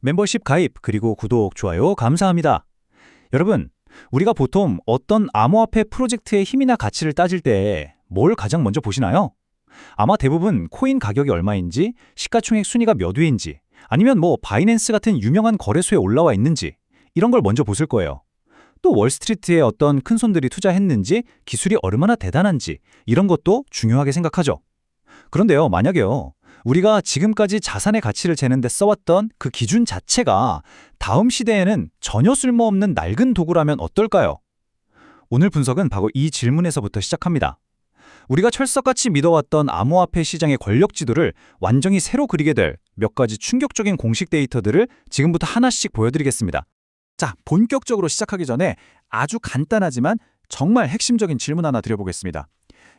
멤버십 가입 그리고 구독, 좋아요 감사합니다. 여러분, 우리가 보통 어떤 암호화폐 프로젝트의 힘이나 가치를 따질 때 뭘 가장 먼저 보시나요? 아마 대부분 코인 가격이 얼마인지, 시가총액 순위가 몇 위인지, 아니면 바이낸스 같은 유명한 거래소에 올라와 있는지 이런 걸 먼저 보실 거예요. 또 월스트리트에 어떤 큰손들이 투자했는지, 기술이 얼마나 대단한지 이런 것도 중요하게 생각하죠. 그런데요, 만약에요, 우리가 지금까지 자산의 가치를 재는 데 써왔던 그 기준 자체가 다음 시대에는 전혀 쓸모없는 낡은 도구라면 어떨까요? 오늘 분석은 바로 이 질문에서부터 시작합니다. 우리가 철석같이 믿어왔던 암호화폐 시장의 권력 지도를 완전히 새로 그리게 될 몇 가지 충격적인 공식 데이터들을 지금부터 하나씩 보여드리겠습니다. 자, 본격적으로 시작하기 전에 아주 간단하지만 정말 핵심적인 질문 하나 드려보겠습니다.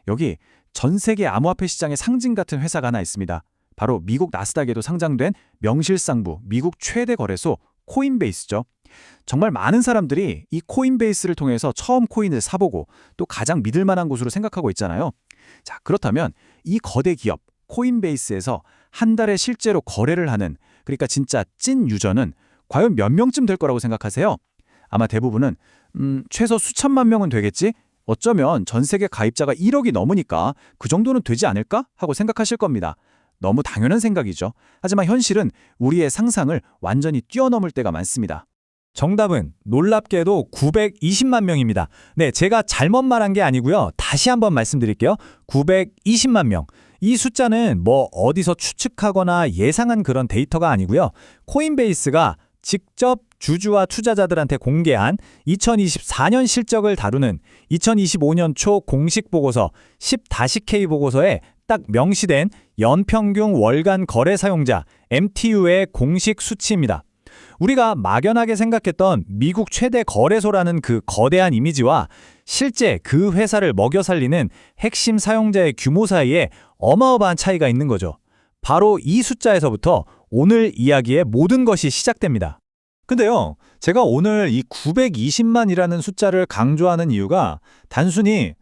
여기 전 세계 암호화폐 시장의 상징 같은 회사가 하나 있습니다. 바로 미국 나스닥에도 상장된 명실상부 미국 최대 거래소 코인베이스죠. 정말 많은 사람들이 이 코인베이스를 통해서 처음 코인을 사보고 또 가장 믿을 만한 곳으로 생각하고 있잖아요. 자, 그렇다면 이 거대 기업 코인베이스에서 한 달에 실제로 거래를 하는, 그러니까 진짜 찐 유저는 과연 몇 명쯤 될 거라고 생각하세요? 아마 대부분은 최소 수천만 명은 되겠지? 어쩌면 전 세계 가입자가 1억이 넘으니까 그 정도는 되지 않을까? 하고 생각하실 겁니다. 너무 당연한 생각이죠. 하지만 현실은 우리의 상상을 완전히 뛰어넘을 때가 많습니다. 정답은 놀랍게도 920만 명입니다. 네, 제가 잘못 말한 게 아니고요. 다시 한번 말씀드릴게요. 920만 명. 이 숫자는 어디서 추측하거나 예상한 그런 데이터가 아니고요. 코인베이스가 직접 주주와 투자자들한테 공개한 2024년 실적을 다루는 2025년 초 공식 보고서 10-K 보고서에 딱 명시된 연평균 월간 거래 사용자 MTU의 공식 수치입니다. 우리가 막연하게 생각했던 미국 최대 거래소라는 그 거대한 이미지와 실제 그 회사를 먹여 살리는 핵심 사용자의 규모 사이에 어마어마한 차이가 있는 거죠. 바로 이 숫자에서부터 오늘 이야기의 모든 것이 시작됩니다. 근데요, 제가 오늘 이 920만이라는 숫자를 강조하는 이유가 단순히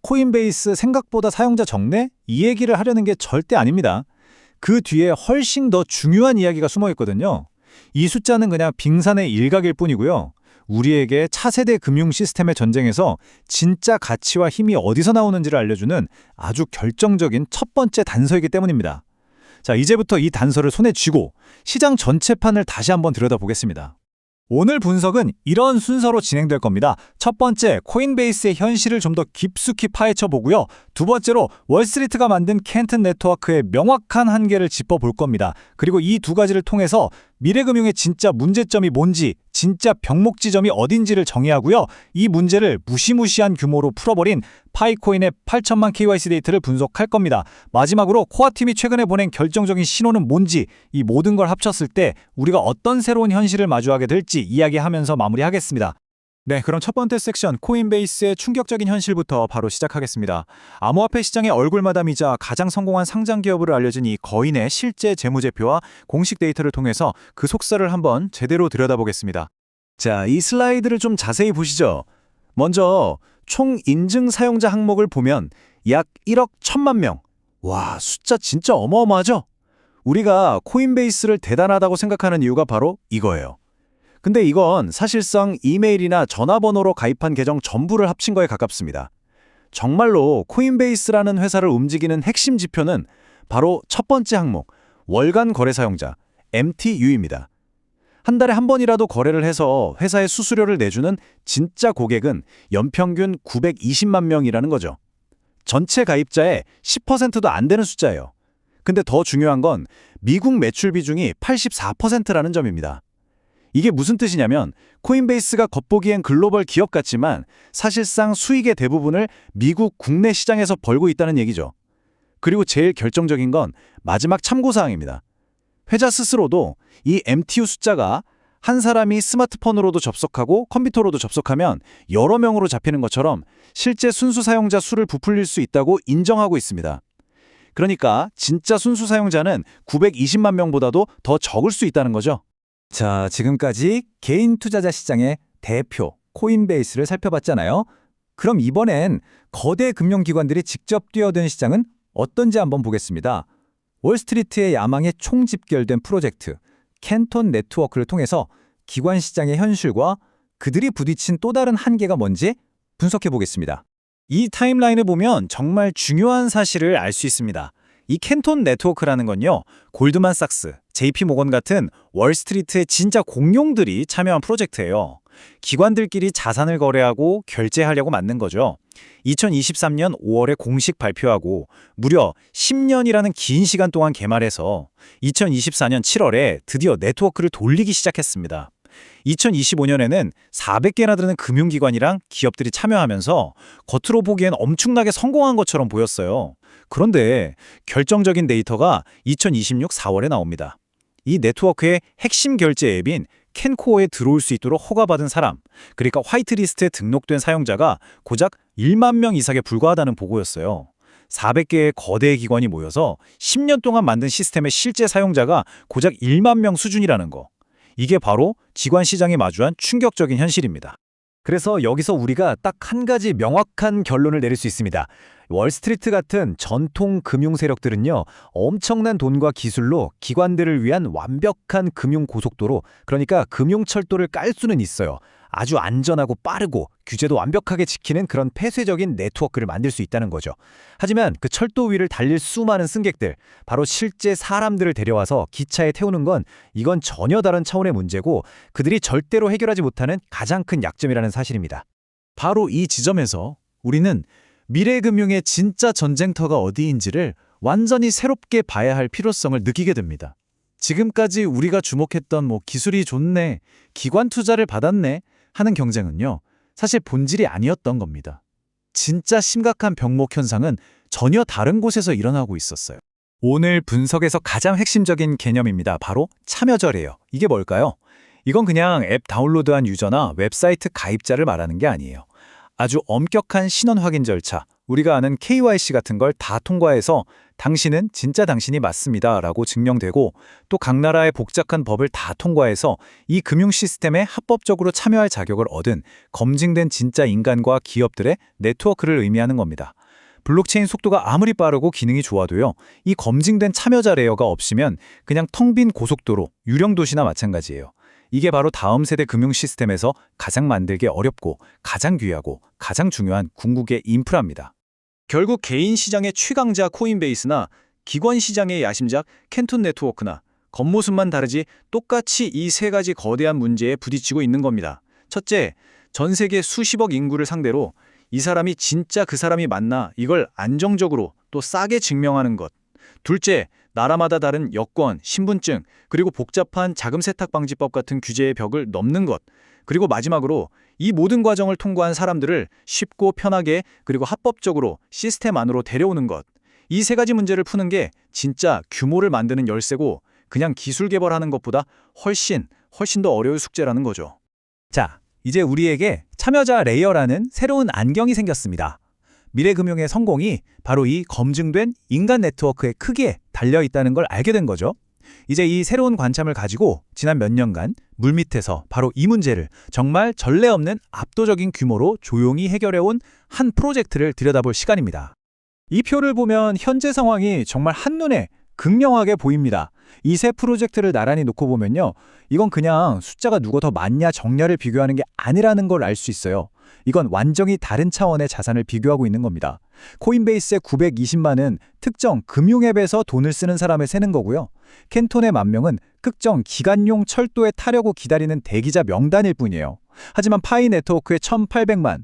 코인베이스 생각보다 사용자 적네? 이 얘기를 하려는 게 절대 아닙니다. 그 뒤에 훨씬 더 중요한 이야기가 숨어 있거든요. 이 숫자는 그냥 빙산의 일각일 뿐이고요. 우리에게 차세대 금융 시스템의 전쟁에서 진짜 가치와 힘이 어디서 나오는지를 알려주는 아주 결정적인 첫 번째 단서이기 때문입니다. 자, 이제부터 이 단서를 손에 쥐고 시장 전체판을 다시 한번 들여다보겠습니다. 오늘 분석은 이런 순서로 진행될 겁니다. 첫 번째, 코인베이스의 현실을 좀 더 깊숙이 파헤쳐 보고요. 두 번째로 월스트리트가 만든 켄튼 네트워크의 명확한 한계를 짚어볼 겁니다. 그리고 이 두 가지를 통해서 미래금융의 진짜 문제점이 뭔지, 진짜 병목 지점이 어딘지를 정의하고요. 이 문제를 무시무시한 규모로 풀어버린 파이코인의 8천만 KYC 데이터를 분석할 겁니다. 마지막으로 코아팀이 최근에 보낸 결정적인 신호는 뭔지, 이 모든 걸 합쳤을 때 우리가 어떤 새로운 현실을 마주하게 될지 이야기하면서 마무리하겠습니다. 네, 그럼 첫 번째 섹션 코인베이스의 충격적인 현실부터 바로 시작하겠습니다. 암호화폐 시장의 얼굴마담이자 가장 성공한 상장 기업으로 알려진 이 거인의 실제 재무제표와 공식 데이터를 통해서 그 속살을 한번 제대로 들여다보겠습니다. 자, 이 슬라이드를 좀 자세히 보시죠. 먼저 총 인증 사용자 항목을 보면 약 1억 1천만 명. 와, 숫자 진짜 어마어마하죠? 우리가 코인베이스를 대단하다고 생각하는 이유가 바로 이거예요. 근데 이건 사실상 이메일이나 전화번호로 가입한 계정 전부를 합친 거에 가깝습니다. 정말로 코인베이스라는 회사를 움직이는 핵심 지표는 바로 첫 번째 항목, 월간 거래 사용자, MTU입니다. 한 달에 한 번이라도 거래를 해서 회사에 수수료를 내주는 진짜 고객은 연평균 920만 명이라는 거죠. 전체 가입자의 10%도 안 되는 숫자예요. 근데 더 중요한 건 미국 매출 비중이 84%라는 점입니다. 이게 무슨 뜻이냐면 코인베이스가 겉보기엔 글로벌 기업 같지만 사실상 수익의 대부분을 미국 국내 시장에서 벌고 있다는 얘기죠. 그리고 제일 결정적인 건 마지막 참고사항입니다. 회사 스스로도 이 MTU 숫자가 한 사람이 스마트폰으로도 접속하고 컴퓨터로도 접속하면 여러 명으로 잡히는 것처럼 실제 순수 사용자 수를 부풀릴 수 있다고 인정하고 있습니다. 그러니까 진짜 순수 사용자는 920만 명보다도 더 적을 수 있다는 거죠. 자, 지금까지 개인 투자자 시장의 대표 코인베이스를 살펴봤잖아요. 그럼 이번엔 거대 금융기관들이 직접 뛰어든 시장은 어떤지 한번 보겠습니다. 월스트리트의 야망에 총집결된 프로젝트, 캔톤 네트워크를 통해서 기관 시장의 현실과 그들이 부딪힌 또 다른 한계가 뭔지 분석해 보겠습니다. 이 타임라인을 보면 정말 중요한 사실을 알 수 있습니다. 이 캔톤 네트워크라는 건요, 골드만삭스, JP모건 같은 월스트리트의 진짜 공룡들이 참여한 프로젝트예요. 기관들끼리 자산을 거래하고 결제하려고 만든 거죠. 2023년 5월에 공식 발표하고 무려 10년이라는 긴 시간 동안 개발해서 2024년 7월에 드디어 네트워크를 돌리기 시작했습니다. 2025년에는 400개나 되는 금융기관이랑 기업들이 참여하면서 겉으로 보기엔 엄청나게 성공한 것처럼 보였어요. 그런데 결정적인 데이터가 2026 4월에 나옵니다. 이 네트워크의 핵심 결제 앱인 캔코어에 들어올 수 있도록 허가받은 사람, 그러니까 화이트리스트에 등록된 사용자가 고작 1만 명 이상에 불과하다는 보고였어요. 400개의 거대 기관이 모여서 10년 동안 만든 시스템의 실제 사용자가 고작 1만 명 수준이라는 거. 이게 바로 기관 시장에 마주한 충격적인 현실입니다. 그래서 여기서 우리가 딱 한 가지 명확한 결론을 내릴 수 있습니다. 월스트리트 같은 전통 금융 세력들은요, 엄청난 돈과 기술로 기관들을 위한 완벽한 금융 고속도로, 그러니까 금융 철도를 깔 수는 있어요. 아주 안전하고 빠르고 규제도 완벽하게 지키는 그런 폐쇄적인 네트워크를 만들 수 있다는 거죠. 하지만 그 철도 위를 달릴 수많은 승객들, 바로 실제 사람들을 데려와서 기차에 태우는 건 이건 전혀 다른 차원의 문제고 그들이 절대로 해결하지 못하는 가장 큰 약점이라는 사실입니다. 바로 이 지점에서 우리는 미래 금융의 진짜 전쟁터가 어디인지를 완전히 새롭게 봐야 할 필요성을 느끼게 됩니다. 지금까지 우리가 주목했던 기술이 좋네, 기관 투자를 받았네 하는 경쟁은요, 사실 본질이 아니었던 겁니다. 진짜 심각한 병목 현상은 전혀 다른 곳에서 일어나고 있었어요. 오늘 분석에서 가장 핵심적인 개념입니다. 바로 참여절이에요. 이게 뭘까요? 이건 그냥 앱 다운로드한 유저나 웹사이트 가입자를 말하는 게 아니에요. 아주 엄격한 신원 확인 절차, 우리가 아는 KYC 같은 걸 다 통과해서 당신은 진짜 당신이 맞습니다 라고 증명되고, 또 각 나라의 복잡한 법을 다 통과해서 이 금융 시스템에 합법적으로 참여할 자격을 얻은 검증된 진짜 인간과 기업들의 네트워크를 의미하는 겁니다. 블록체인 속도가 아무리 빠르고 기능이 좋아도요, 이 검증된 참여자 레이어가 없으면 그냥 텅 빈 고속도로, 유령 도시나 마찬가지예요. 이게 바로 다음 세대 금융 시스템에서 가장 만들기 어렵고 가장 귀하고 가장 중요한 궁극의 인프라입니다. 결국 개인 시장의 최강자 코인베이스나 기관 시장의 야심작 캔톤 네트워크나 겉모습만 다르지 똑같이 이 세 가지 거대한 문제에 부딪히고 있는 겁니다. 첫째, 전 세계 수십억 인구를 상대로 이 사람이 진짜 그 사람이 맞나 이걸 안정적으로 또 싸게 증명하는 것. 둘째, 나라마다 다른 여권, 신분증, 그리고 복잡한 자금 세탁 방지법 같은 규제의 벽을 넘는 것. 그리고 마지막으로 이 모든 과정을 통과한 사람들을 쉽고 편하게 그리고 합법적으로 시스템 안으로 데려오는 것. 이 세 가지 문제를 푸는 게 진짜 규모를 만드는 열쇠고 그냥 기술 개발하는 것보다 훨씬 더 어려운 숙제라는 거죠. 자, 이제 우리에게 참여자 레이어라는 새로운 안경이 생겼습니다. 미래금융의 성공이 바로 이 검증된 인간 네트워크의 크기에 달려있다는 걸 알게 된 거죠. 이제 이 새로운 관점을 가지고 지난 몇 년간 물밑에서 바로 이 문제를 정말 전례 없는 압도적인 규모로 조용히 해결해온 한 프로젝트를 들여다볼 시간입니다. 이 표를 보면 현재 상황이 정말 한눈에 극명하게 보입니다. 이 세 프로젝트를 나란히 놓고 보면요, 이건 그냥 숫자가 누가 더 많냐 적냐를 비교하는 게 아니라는 걸 알 수 있어요. 이건 완전히 다른 차원의 자산을 비교하고 있는 겁니다. 코인베이스의 920만은 특정 금융앱에서 돈을 쓰는 사람을 세는 거고요. 캔톤의 10,000명은 특정 기관용 철도에 타려고 기다리는 대기자 명단일 뿐이에요. 하지만 파이 네트워크의 1,800만,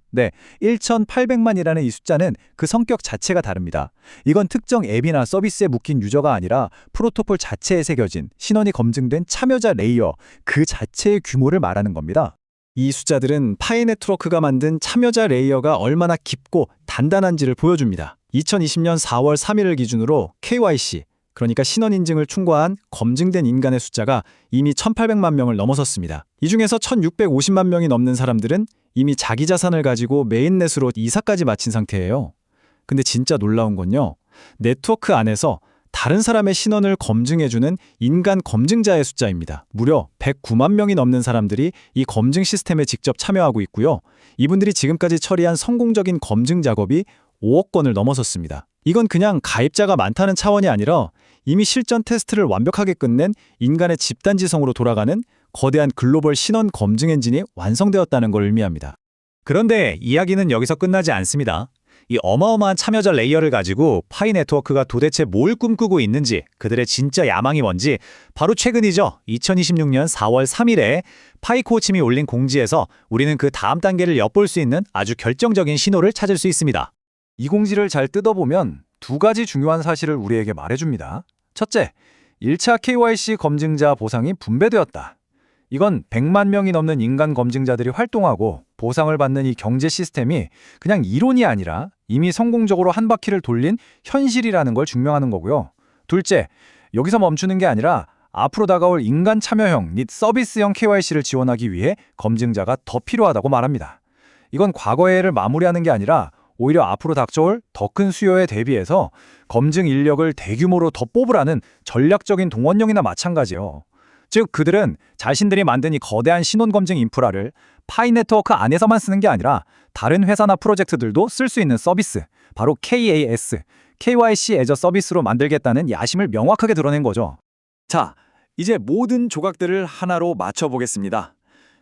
1,800만이라는 이 숫자는 그 성격 자체가 다릅니다. 이건 특정 앱이나 서비스에 묶인 유저가 아니라 프로토콜 자체에 새겨진 신원이 검증된 참여자 레이어, 그 자체의 규모를 말하는 겁니다. 이 숫자들은 파이 네트워크가 만든 참여자 레이어가 얼마나 깊고 단단한지를 보여줍니다. 2020년 4월 3일을 기준으로 KYC, 그러니까 신원 인증을 충과한 검증된 인간의 숫자가 이미 1,800만 명을 넘어섰습니다. 이 중에서 1,650만 명이 넘는 사람들은 이미 자기 자산을 가지고 메인넷으로 이사까지 마친 상태예요. 근데 진짜 놀라운 건요, 네트워크 안에서 다른 사람의 신원을 검증해주는 인간 검증자의 숫자입니다. 무려 109만 명이 넘는 사람들이 이 검증 시스템에 직접 참여하고 있고요. 이분들이 지금까지 처리한 성공적인 검증 작업이 5억 건을 넘어섰습니다. 이건 그냥 가입자가 많다는 차원이 아니라 이미 실전 테스트를 완벽하게 끝낸 인간의 집단지성으로 돌아가는 거대한 글로벌 신원 검증 엔진이 완성되었다는 걸 의미합니다. 그런데 이야기는 여기서 끝나지 않습니다. 이 어마어마한 참여자 레이어를 가지고 파이 네트워크가 도대체 뭘 꿈꾸고 있는지, 그들의 진짜 야망이 뭔지 바로 최근이죠. 2026년 4월 3일에 파이 코어팀이 올린 공지에서 우리는 그 다음 단계를 엿볼 수 있는 아주 결정적인 신호를 찾을 수 있습니다. 이 공지를 잘 뜯어보면 두 가지 중요한 사실을 우리에게 말해줍니다. 첫째, 1차 KYC 검증자 보상이 분배되었다. 이건 100만 명이 넘는 인간 검증자들이 활동하고 보상을 받는 이 경제 시스템이 그냥 이론이 아니라 이미 성공적으로 한 바퀴를 돌린 현실이라는 걸 증명하는 거고요. 둘째, 여기서 멈추는 게 아니라 앞으로 다가올 인간 참여형 및 서비스형 KYC를 지원하기 위해 검증자가 더 필요하다고 말합니다. 이건 과거의 해를 마무리하는 게 아니라 오히려 앞으로 닥쳐올 더 큰 수요에 대비해서 검증 인력을 대규모로 더 뽑으라는 전략적인 동원령이나 마찬가지요. 즉 그들은 자신들이 만든 이 거대한 신원 검증 인프라를 파이 네트워크 안에서만 쓰는 게 아니라 다른 회사나 프로젝트들도 쓸 수 있는 서비스, 바로 KAS, KYC 애저 서비스로 만들겠다는 야심을 명확하게 드러낸 거죠. 자, 이제 모든 조각들을 하나로 맞춰보겠습니다.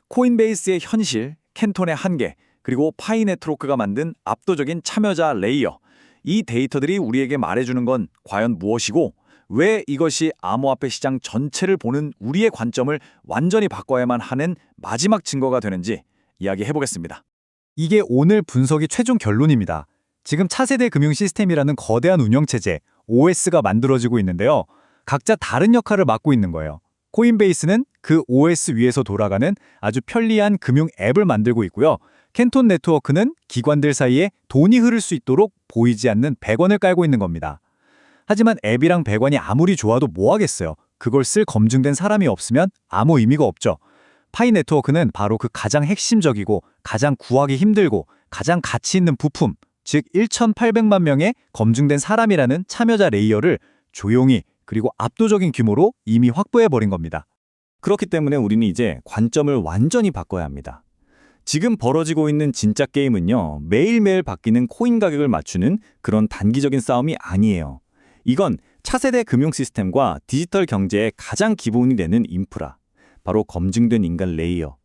코인베이스의 현실, 캔톤의 한계, 그리고 파이 네트워크가 만든 압도적인 참여자 레이어. 이 데이터들이 우리에게 말해주는 건 과연 무엇이고, 왜 이것이 암호화폐 시장 전체를 보는 우리의 관점을 완전히 바꿔야만 하는 마지막 증거가 되는지 이야기해보겠습니다. 이게 오늘 분석의 최종 결론입니다. 지금 차세대 금융 시스템이라는 거대한 운영체제, OS가 만들어지고 있는데요. 각자 다른 역할을 맡고 있는 거예요. 코인베이스는 그 OS 위에서 돌아가는 아주 편리한 금융 앱을 만들고 있고요. 캔톤 네트워크는 기관들 사이에 돈이 흐를 수 있도록 보이지 않는 배관을 깔고 있는 겁니다. 하지만 앱이랑 배관이 아무리 좋아도 뭐 하겠어요. 그걸 쓸 검증된 사람이 없으면 아무 의미가 없죠. 파이 네트워크는 바로 그 가장 핵심적이고 가장 구하기 힘들고 가장 가치 있는 부품, 즉 1,800만 명의 검증된 사람이라는 참여자 레이어를 조용히 그리고 압도적인 규모로 이미 확보해버린 겁니다. 그렇기 때문에 우리는 이제 관점을 완전히 바꿔야 합니다. 지금 벌어지고 있는 진짜 게임은요, 매일매일 바뀌는 코인 가격을 맞추는 그런 단기적인 싸움이 아니에요. 이건 차세대 금융 시스템과 디지털 경제의 가장 기본이 되는 인프라, 바로 검증된 인간 레이어,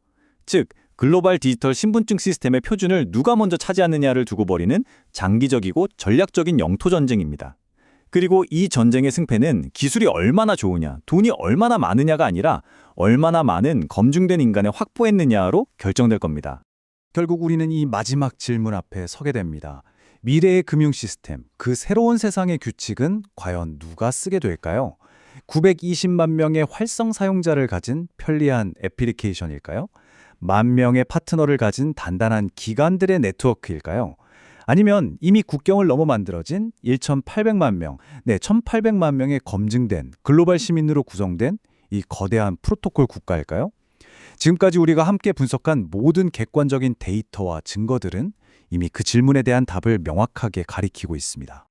즉 글로벌 디지털 신분증 시스템의 표준을 누가 먼저 차지하느냐를 두고 벌이는 장기적이고 전략적인 영토 전쟁입니다. 그리고 이 전쟁의 승패는 기술이 얼마나 좋으냐, 돈이 얼마나 많으냐가 아니라 얼마나 많은 검증된 인간을 확보했느냐로 결정될 겁니다. 결국 우리는 이 마지막 질문 앞에 서게 됩니다. 미래의 금융 시스템, 그 새로운 세상의 규칙은 과연 누가 쓰게 될까요? 920만 명의 활성 사용자를 가진 편리한 애플리케이션일까요? 10,000명의 파트너를 가진 단단한 기관들의 네트워크일까요? 아니면 이미 국경을 넘어 만들어진 1,800만 명, 1,800만 명의 검증된 글로벌 시민으로 구성된 이 거대한 프로토콜 국가일까요? 지금까지 우리가 함께 분석한 모든 객관적인 데이터와 증거들은 이미 그 질문에 대한 답을 명확하게 가리키고 있습니다.